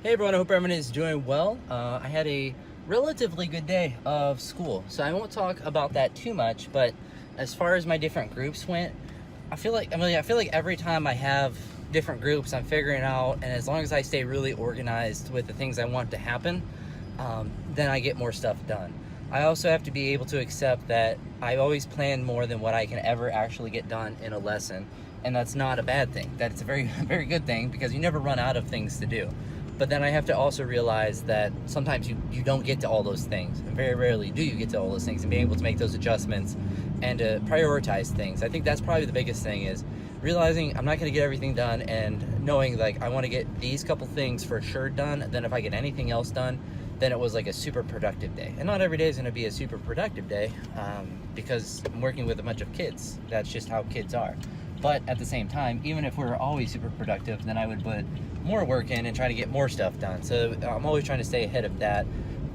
Hey everyone, I hope everyone is doing well. I had a relatively good day of school, so I won't talk about that too much, but as far as my different groups went, I feel like every time I have different groups, I'm figuring out, and as long as I stay really organized with the things I want to happen, then I get more stuff done. I also have to be able to accept that I always plan more than what I can ever actually get done in a lesson, and that's not a bad thing. That's a very, very good thing because you never run out of things to do. But then I have to also realize that sometimes you don't get to all those things, and very rarely do you get to all those things, and being able to make those adjustments and to prioritize things. I think that's probably the biggest thing, is realizing I'm not going to get everything done, and knowing like I want to get these couple things for sure done. Then if I get anything else done, then it was like a super productive day. And not every day is going to be a super productive day, because I'm working with a bunch of kids. That's just how kids are. But at the same time, even if we're always super productive, then I would put more work in and try to get more stuff done. So I'm always trying to stay ahead of that,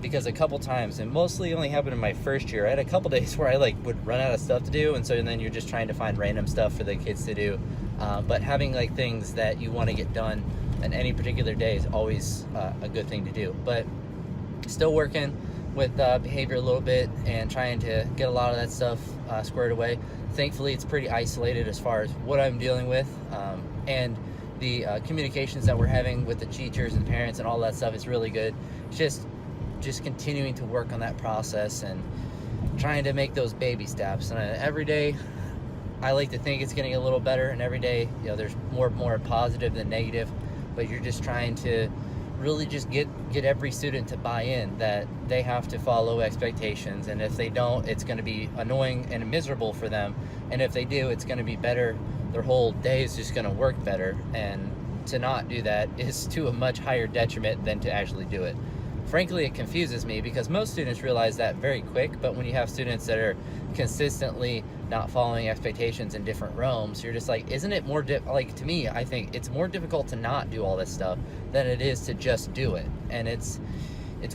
because a couple times, and mostly only happened in my first year, I had a couple days where I would run out of stuff to do, and so then you're just trying to find random stuff for the kids to do. But having like things that you want to get done in any particular day is always a good thing to do. But still working with behavior a little bit and trying to get a lot of that stuff squared away. Thankfully, it's pretty isolated as far as what I'm dealing with, and the communications that we're having with the teachers and parents and all that stuff is really good. It's just continuing to work on that process and trying to make those baby steps. And every day, I like to think it's getting a little better, and every day, there's more positive than negative. But you're just trying to really just get every student to buy in that they have to follow expectations, and if they don't, it's going to be annoying and miserable for them, and if they do, it's going to be better. Their whole day is just going to work better, and to not do that is to a much higher detriment than to actually do it. Frankly, it confuses me because most students realize that very quick, but when you have students that are consistently not following expectations in different realms, you're just like, isn't it more to me, I think it's more difficult to not do all this stuff than it is to just do it. And it's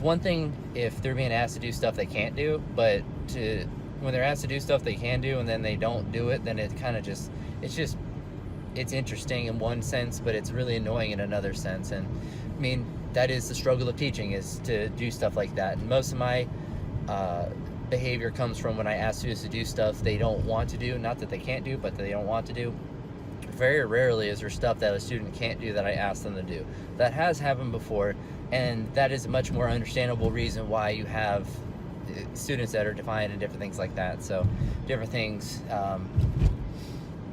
one thing if they're being asked to do stuff they can't do, but when they're asked to do stuff they can do and then they don't do it, then it kind of it's interesting in one sense, but it's really annoying in another sense. And I mean, that is the struggle of teaching, is to do stuff like that. And most of my behavior comes from when I ask students to do stuff they don't want to do, not that they can't do, but that they don't want to do. Very rarely is there stuff that a student can't do that I ask them to do. That has happened before, and that is a much more understandable reason why you have students that are defiant and different things like that. So different things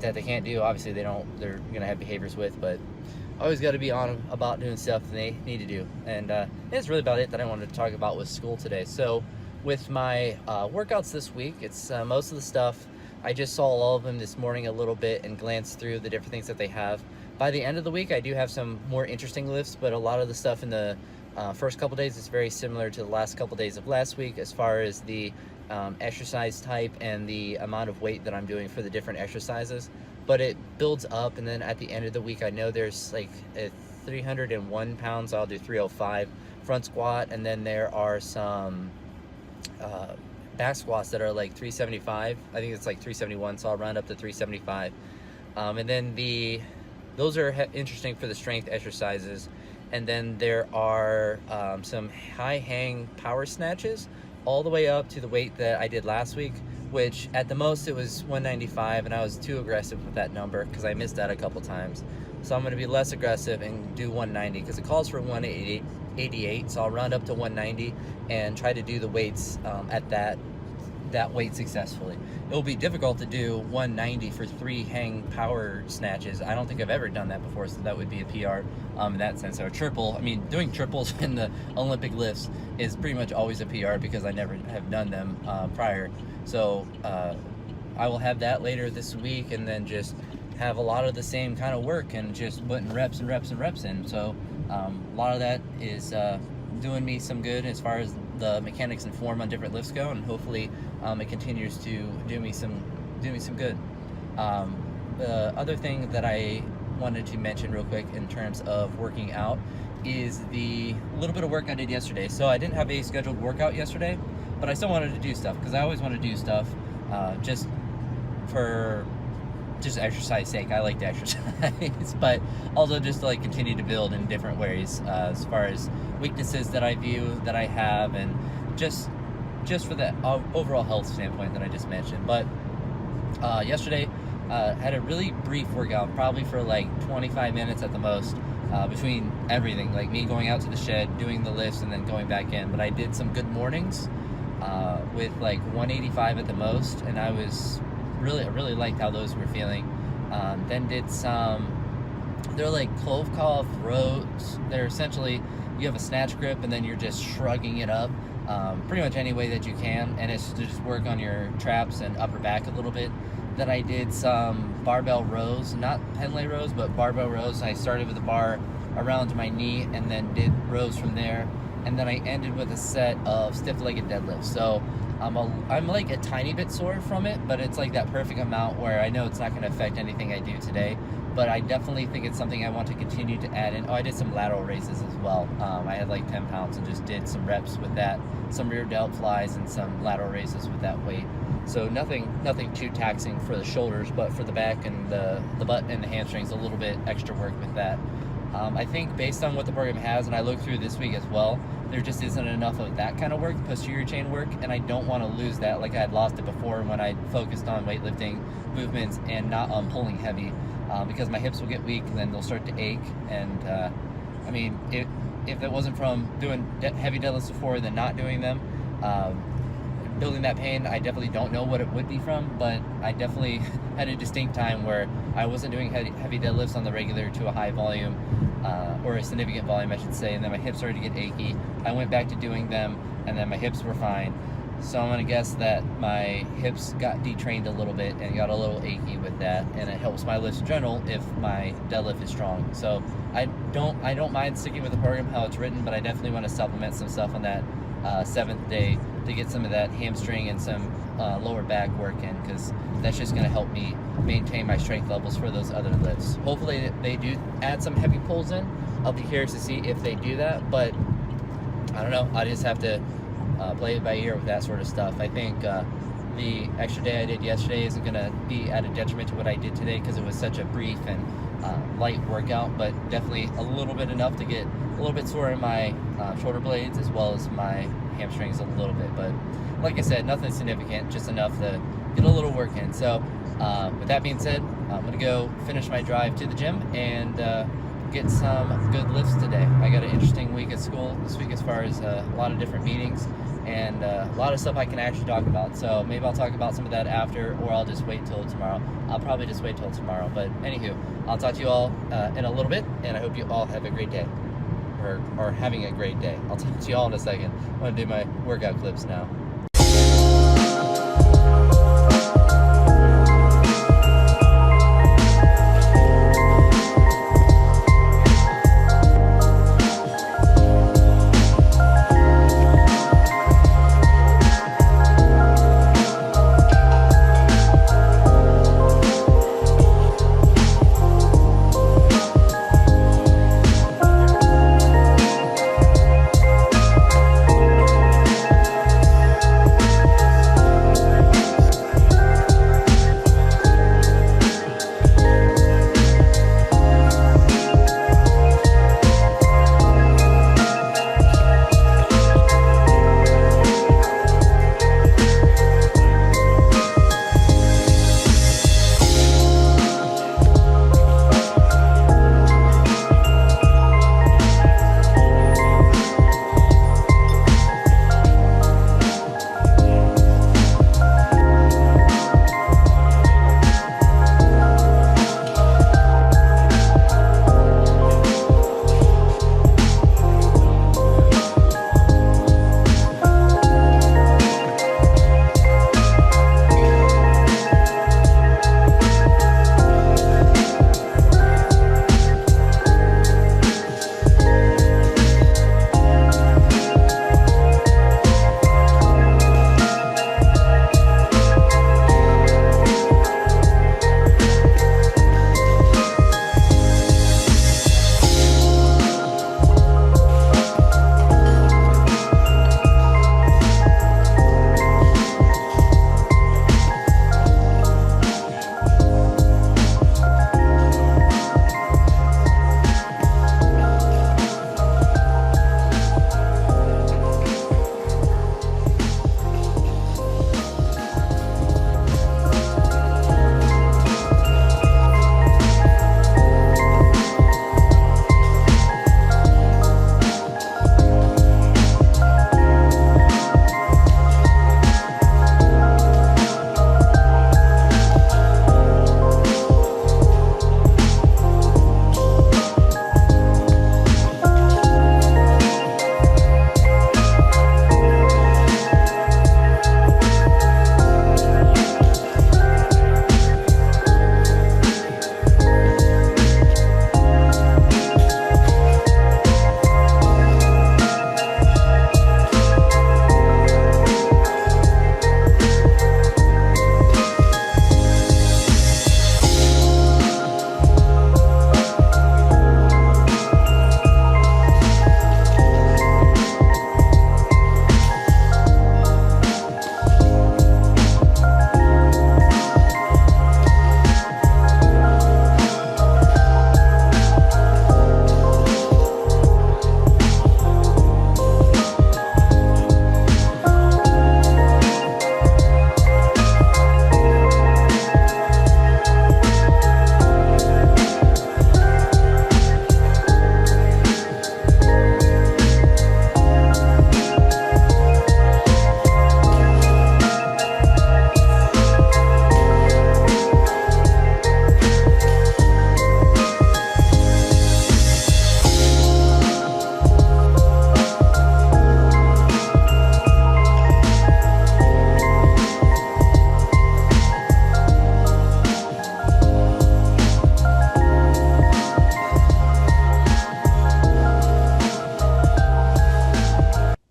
that they can't do, obviously they're gonna have behaviors with, but always got to be on them about doing stuff they need to do. And that's really about it that I wanted to talk about with school today. So with my workouts this week, it's most of the stuff, I just saw all of them this morning a little bit and glanced through the different things that they have. By the end of the week, I do have some more interesting lifts, but a lot of the stuff in the first couple days is very similar to the last couple days of last week, as far as the exercise type and the amount of weight that I'm doing for the different exercises. But it builds up, and then at the end of the week, I know there's like 301 pounds, I'll do 305 front squat, and then there are some back squats that are like 375. I think it's like 371, so I'll round up to 375. And then those are interesting for the strength exercises. And then there are some high hang power snatches all the way up to the weight that I did last week, which at the most it was 195, and I was too aggressive with that number because I missed that a couple times. So I'm going to be less aggressive and do 190 because it calls for 188, so I'll round up to 190 and try to do the weights at that weight successfully. It will be difficult to do 190 for 3 hang power snatches. I don't think I've ever done that before, so that would be a PR in that sense. So a triple, I mean, doing triples in the Olympic lifts is pretty much always a PR because I never have done them prior. So I will have that later this week, and then just have a lot of the same kind of work and just putting reps and reps and reps in. So a lot of that is doing me some good as far as the mechanics and form on different lifts go, and hopefully it continues to do me some good. The other thing that I wanted to mention real quick in terms of working out is the little bit of work I did yesterday. So I didn't have a scheduled workout yesterday, but I still wanted to do stuff because I always want to do stuff just for just exercise sake. I like to exercise, but also just to like continue to build in different ways, as far as weaknesses that I view that I have, and just for the overall health standpoint that I just mentioned. But yesterday had a really brief workout, probably for like 25 minutes at the most, between everything, like me going out to the shed, doing the lifts, and then going back in. But I did some good mornings with like 185 at the most, and I really liked how those were feeling. Then did they're like Klopkov rows. They're essentially, you have a snatch grip and then you're just shrugging it up pretty much any way that you can, and it's to just work on your traps and upper back a little bit. Then I did some barbell rows, not Pendlay rows, but barbell rows. I started with the bar around my knee and then did rows from there, and then I ended with a set of stiff-legged deadlifts. So I'm like a tiny bit sore from it, but it's like that perfect amount where I know it's not going to affect anything I do today. But I definitely think it's something I want to continue to add in. Oh, I did some lateral raises as well. I had like 10 pounds and just did some reps with that, some rear delt flies and some lateral raises with that weight. So nothing too taxing for the shoulders, but for the back and the butt and the hamstrings, a little bit extra work with that. I think based on what the program has, and I looked through this week as well, there just isn't enough of that kind of work, posterior chain work, and I don't want to lose that like I had lost it before when I focused on weightlifting movements and not on pulling heavy, because my hips will get weak and then they'll start to ache. And I mean, if it wasn't from doing heavy deadlifts before and then not doing them, building that pain, I definitely don't know what it would be from, but I definitely had a distinct time where I wasn't doing heavy deadlifts on the regular to a high volume, or a significant volume I should say, and then my hips started to get achy. I went back to doing them and then my hips were fine. So I'm gonna guess that my hips got detrained a little bit and got a little achy with that, and it helps my lifts in general if my deadlift is strong. So I don't mind sticking with the program how it's written, but I definitely want to supplement some stuff on that 7th day to get some of that hamstring and some lower back work in, because that's just going to help me maintain my strength levels for those other lifts. Hopefully they do add some heavy pulls in. I'll be curious to see if they do that, but I don't know. I just have to play it by ear with that sort of stuff. I think the extra day I did yesterday isn't going to be at a detriment to what I did today, because it was such a brief and light workout, but definitely a little bit enough to get a little bit sore in my shoulder blades as well as my hamstrings a little bit. But like I said, nothing significant, just enough to get a little work in. So with that being said, I'm gonna go finish my drive to the gym and get some good lifts today. I got an interesting week at school this week as far as a lot of different meetings and a lot of stuff I can actually talk about. So maybe I'll talk about some of that after, or I'll just wait till tomorrow. I'll probably just wait till tomorrow. But anywho, I'll talk to you all in a little bit, and I hope you all have a great day, or having a great day. I'll talk to you all in a second. I'm gonna do my workout clips now.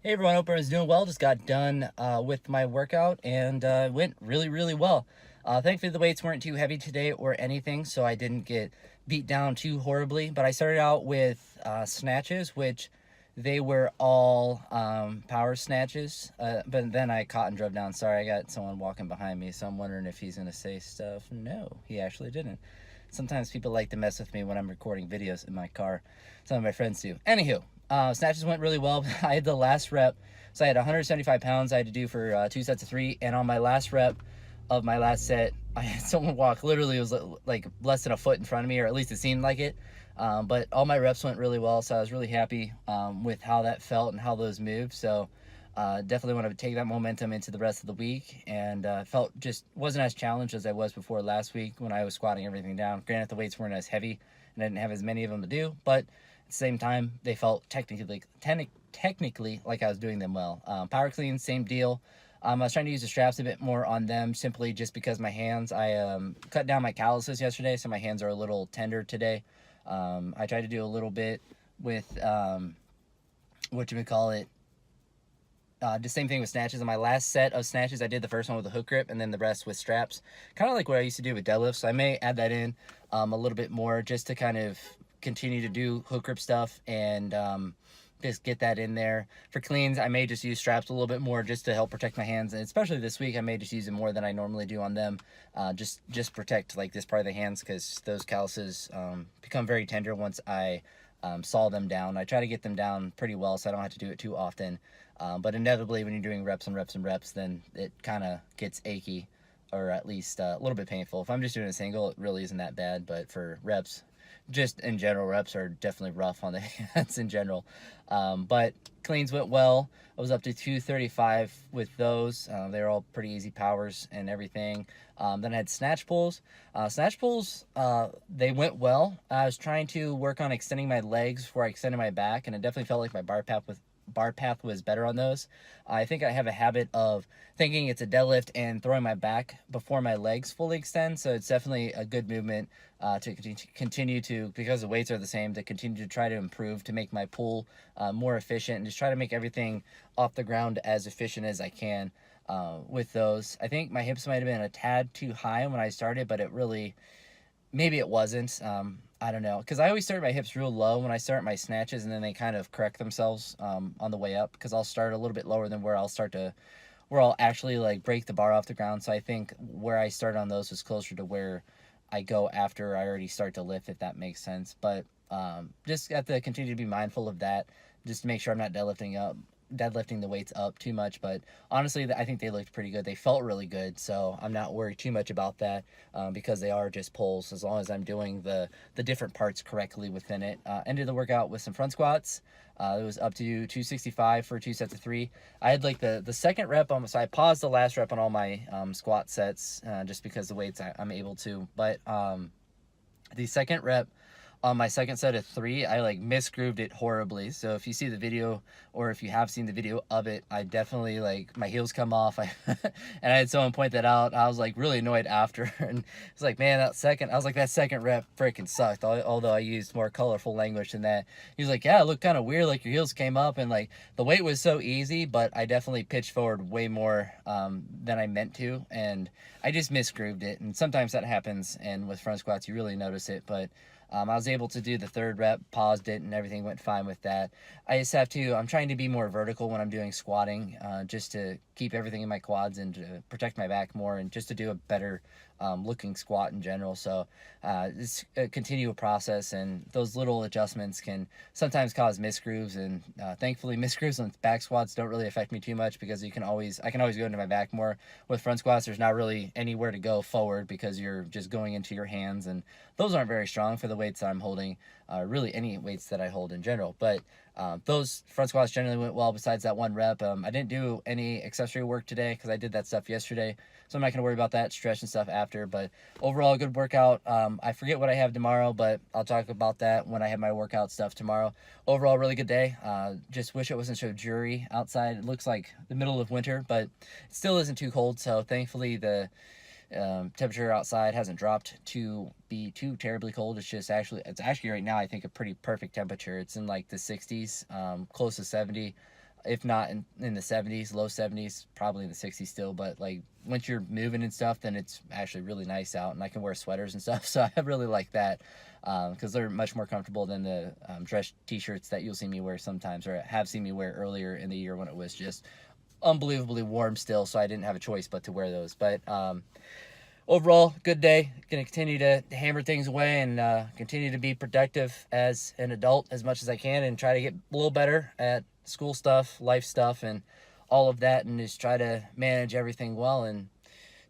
Hey everyone, hope everyone's doing well. Just got done with my workout and went really well. Thankfully the weights weren't too heavy today or anything, so I didn't get beat down too horribly. But I started out with snatches, which they were all power snatches. But then I caught and drove down. Sorry, I got someone walking behind me, so I'm wondering if he's gonna say stuff. No, he actually didn't. Sometimes people like to mess with me when I'm recording videos in my car. Some of my friends do. Anywho, snatches went really well. I had the last rep, so I had 175 pounds I had to do for 2 sets of 3, and on my last rep of my last set, I had someone walk, literally it was like less than a foot in front of me, or at least it seemed like it. But all my reps went really well, so I was really happy with how that felt and how those moved. So definitely want to take that momentum into the rest of the week, and felt just wasn't as challenged as I was before last week when I was squatting everything down. Granted, the weights weren't as heavy and I didn't have as many of them to do, but at the same time, they felt technically like I was doing them well. Power clean, same deal. I was trying to use the straps a bit more on them, simply just because my hands, I cut down my calluses yesterday, so my hands are a little tender today. I tried to do a little bit with, the same thing with snatches. On my last set of snatches, I did the first one with a hook grip and then the rest with straps. Kind of like what I used to do with deadlifts. So I may add that in a little bit more just to kind of continue to do hook grip stuff and just get that in there. For cleans, I may just use straps a little bit more just to help protect my hands. And especially this week, I may just use them more than I normally do on them. Just protect like this part of the hands, because those calluses become very tender once I saw them down. I try to get them down pretty well so I don't have to do it too often. But inevitably, when you're doing reps and reps and reps, then it kind of gets achy, or at least a little bit painful. If I'm just doing a single, it really isn't that bad. But for reps, just in general, reps are definitely rough on the hands in general. But cleans went well. I was up to 235 with those. They were all pretty easy powers and everything. Then I had snatch pulls. Snatch pulls, they went well. I was trying to work on extending my legs before I extended my back, and it definitely felt like my bar path was better on those. I think I have a habit of thinking it's a deadlift and throwing my back before my legs fully extend, so it's definitely a good movement to continue to, because the weights are the same, to continue to try to improve, to make my pull more efficient, and just try to make everything off the ground as efficient as I can with those. I think my hips might have been a tad too high when I started, but it really, maybe it wasn't. I don't know, because I always start my hips real low when I start my snatches, and then they kind of correct themselves on the way up, because I'll start a little bit lower than where I'll actually like break the bar off the ground. So I think where I started on those was closer to where I go after I already start to lift, if that makes sense. But just have to continue to be mindful of that, just to make sure I'm not deadlifting the weights up too much. But honestly, I think they looked pretty good. They felt really good, so I'm not worried too much about that, because they are just pulls, as long as I'm doing the different parts correctly within it. Ended the workout with some front squats. It was up to 265 for 2 sets of 3. I had like the second rep on, so I paused the last rep on all my squat sets just because the weights I'm able to. But the second rep on my second set of 3, I like misgrooved it horribly. So if you see the video, or if you have seen the video of it, I definitely, like, my heels come off. And I had someone point that out. I was like really annoyed after, and it's like, man, that second rep freaking sucked. Although I used more colorful language than that. He was like, yeah, it looked kind of weird, like your heels came up, and like the weight was so easy, but I definitely pitched forward way more than I meant to, and I just misgrooved it. And sometimes that happens, and with front squats you really notice it. But I was able to do the third rep, paused it, and everything went fine with that. I just have to, I'm trying to be more vertical when I'm doing squatting, just to keep everything in my quads and to protect my back more, and just to do a better looking squat in general. So it's a continual process, and those little adjustments can sometimes cause misgrooves, and thankfully misgrooves on back squats don't really affect me too much, because I can always go into my back more. With front squats, there's not really anywhere to go forward, because you're just going into your hands, and those aren't very strong for the weights that I'm holding, really any weights that I hold in general. But those front squats generally went well, besides that one rep. I didn't do any accessory work today because I did that stuff yesterday, so I'm not going to worry about that stretch and stuff after. But overall, a good workout. I forget what I have tomorrow, but I'll talk about that when I have my workout stuff tomorrow. Overall, really good day. Just wish it wasn't so dreary outside. It looks like the middle of winter, but it still isn't too cold, so thankfully the temperature outside hasn't dropped to be too terribly cold. It's actually right now, I think, a pretty perfect temperature. It's in like the 60s, close to 70. if not in the 70s, low 70s, probably in the 60s still. But like once you're moving and stuff, then it's actually really nice out, and I can wear sweaters and stuff. So I really like that because they're much more comfortable than the dress t-shirts that you'll see me wear sometimes, or have seen me wear earlier in the year when it was just unbelievably warm still. So I didn't have a choice but to wear those. But overall, good day. Gonna continue to hammer things away and continue to be productive as an adult as much as I can, and try to get a little better at school stuff, life stuff, and all of that, and just try to manage everything well and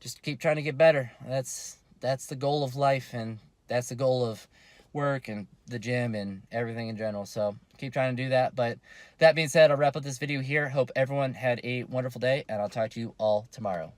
just keep trying to get better. That's the goal of life, and that's the goal of work and the gym and everything in general. So keep trying to do that. But that being said, I'll wrap up this video here. Hope everyone had a wonderful day, and I'll talk to you all tomorrow.